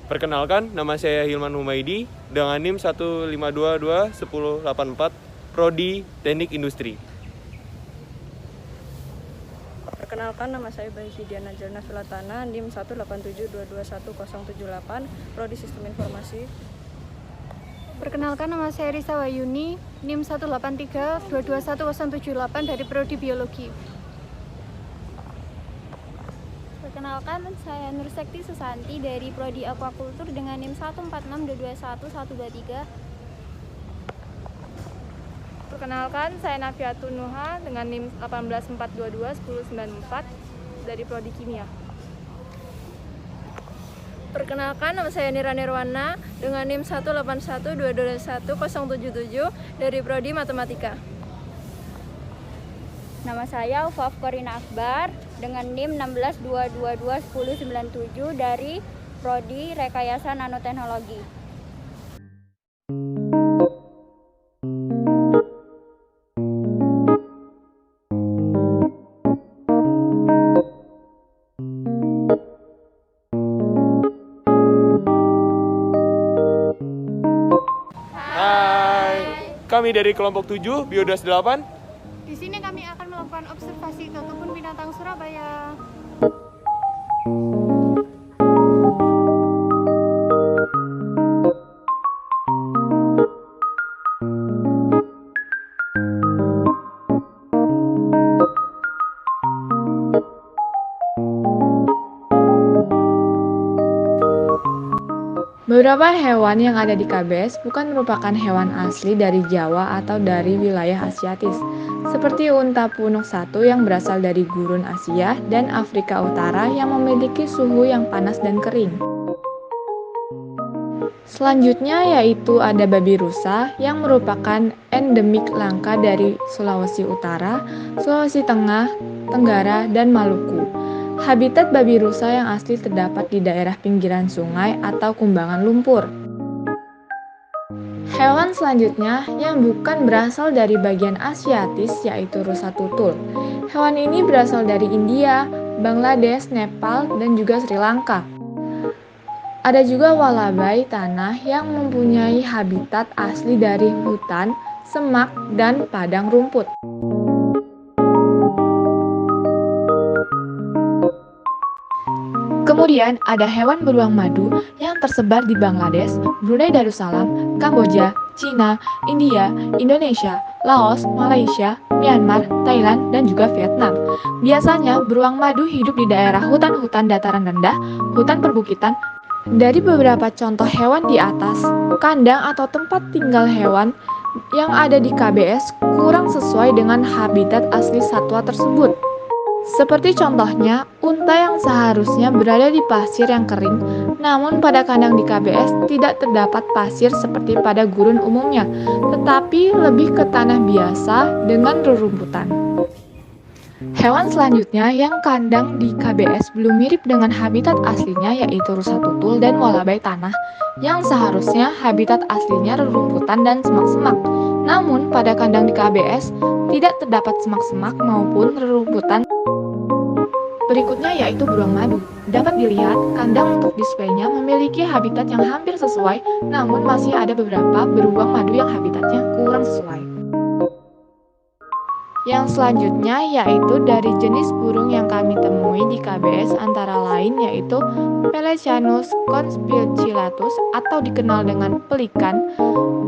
Perkenalkan, nama saya Hilman Humaidi dengan NIM 152211084, Prodi Teknik Industri. Perkenalkan, nama saya Bayu Fidiana Jalna Sulatana, NIM 187221078, Prodi Sistem Informasi. Perkenalkan, nama saya Risa Wayuni, NIM 183221078 dari Prodi Biologi. Perkenalkan, saya Nur Sekti Susanti dari Prodi Aquakultur dengan NIM 146221123. Perkenalkan, saya Nafiatun Nuha dengan NIM 184221094 dari Prodi Kimia. Perkenalkan, nama saya Nira Nirwana dengan NIM 181221077 dari Prodi Matematika. Nama saya Ufaf Korina Akbar dengan NIM 162221097 dari Prodi Rekayasa Nanoteknologi. Hai, kami dari kelompok 7, Biodas 8. Di sini kami akan melakukan observasi ke Kebun Binatang Surabaya. Beberapa hewan yang ada di KBS bukan merupakan hewan asli dari Jawa atau dari wilayah Asiatis, seperti unta punuk 1 yang berasal dari gurun Asia dan Afrika Utara yang memiliki suhu yang panas dan kering. Selanjutnya yaitu ada babi rusa yang merupakan endemik langka dari Sulawesi Utara, Sulawesi Tengah, Tenggara, dan Maluku. Habitat babi rusa yang asli terdapat di daerah pinggiran sungai atau kumbangan lumpur. Hewan selanjutnya yang bukan berasal dari bagian Asiatis yaitu rusa tutul. Hewan ini berasal dari India, Bangladesh, Nepal, dan juga Sri Lanka. Ada juga walabai tanah yang mempunyai habitat asli dari hutan, semak, dan padang rumput. Kemudian ada hewan beruang madu yang tersebar di Bangladesh, Brunei Darussalam, Kamboja, Cina, India, Indonesia, Laos, Malaysia, Myanmar, Thailand, dan juga Vietnam. Biasanya beruang madu hidup di daerah hutan-hutan dataran rendah, hutan perbukitan. Dari beberapa contoh hewan di atas, kandang atau tempat tinggal hewan yang ada di KBS kurang sesuai dengan habitat asli satwa tersebut. Seperti contohnya, unta yang seharusnya berada di pasir yang kering, namun pada kandang di KBS tidak terdapat pasir seperti pada gurun umumnya, tetapi lebih ke tanah biasa dengan rerumputan. Hewan selanjutnya yang kandang di KBS belum mirip dengan habitat aslinya yaitu rusa tutul dan walabai tanah, yang seharusnya habitat aslinya rerumputan dan semak-semak. Namun pada kandang di KBS tidak terdapat semak-semak maupun rerumputan. Berikutnya yaitu beruang madu. Dapat dilihat, kandang untuk displaynya memiliki habitat yang hampir sesuai, namun masih ada beberapa beruang madu yang habitatnya kurang sesuai. Yang selanjutnya yaitu dari jenis burung yang kami temui di KBS antara lain yaitu Pelecianus conspiculitus atau dikenal dengan pelikan,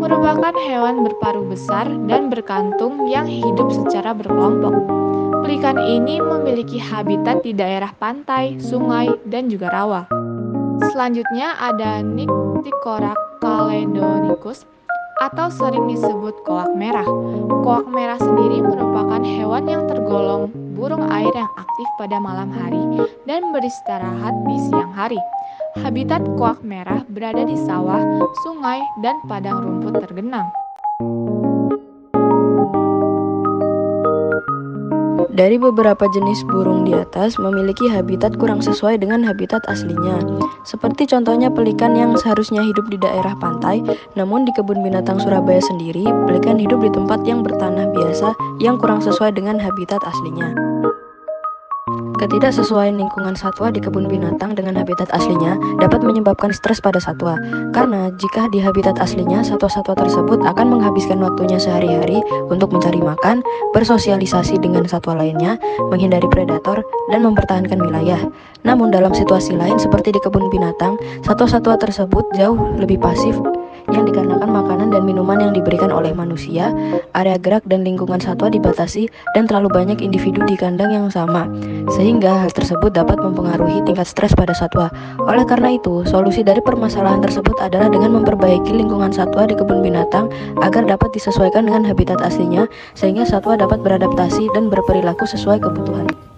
merupakan hewan berparuh besar dan berkantung yang hidup secara berkelompok. Pelikan ini memiliki habitat di daerah pantai, sungai, dan juga rawa. Selanjutnya ada Nycticora caledonicus atau sering disebut koak merah. Koak merah sendiri merupakan hewan yang tergolong burung air yang aktif pada malam hari dan beristirahat di siang hari. Habitat koak merah berada di sawah, sungai, dan padang rumput tergenang. Dari beberapa jenis burung di atas memiliki habitat kurang sesuai dengan habitat aslinya. Seperti contohnya pelikan yang seharusnya hidup di daerah pantai, namun di Kebun Binatang Surabaya sendiri, pelikan hidup di tempat yang bertanah biasa yang kurang sesuai dengan habitat aslinya. Ketidaksesuaian lingkungan satwa di kebun binatang dengan habitat aslinya dapat menyebabkan stres pada satwa. Karena jika di habitat aslinya, satwa-satwa tersebut akan menghabiskan waktunya sehari-hari untuk mencari makan, bersosialisasi dengan satwa lainnya, menghindari predator, dan mempertahankan wilayah. Namun dalam situasi lain seperti di kebun binatang, satwa-satwa tersebut jauh lebih pasif yang dikarenakan makanan dan minuman yang diberikan oleh manusia, area gerak dan lingkungan satwa dibatasi, dan terlalu banyak individu di kandang yang sama, sehingga hal tersebut dapat mempengaruhi tingkat stres pada satwa. Oleh karena itu, solusi dari permasalahan tersebut adalah dengan memperbaiki lingkungan satwa di kebun binatang agar dapat disesuaikan dengan habitat aslinya, sehingga satwa dapat beradaptasi dan berperilaku sesuai kebutuhan.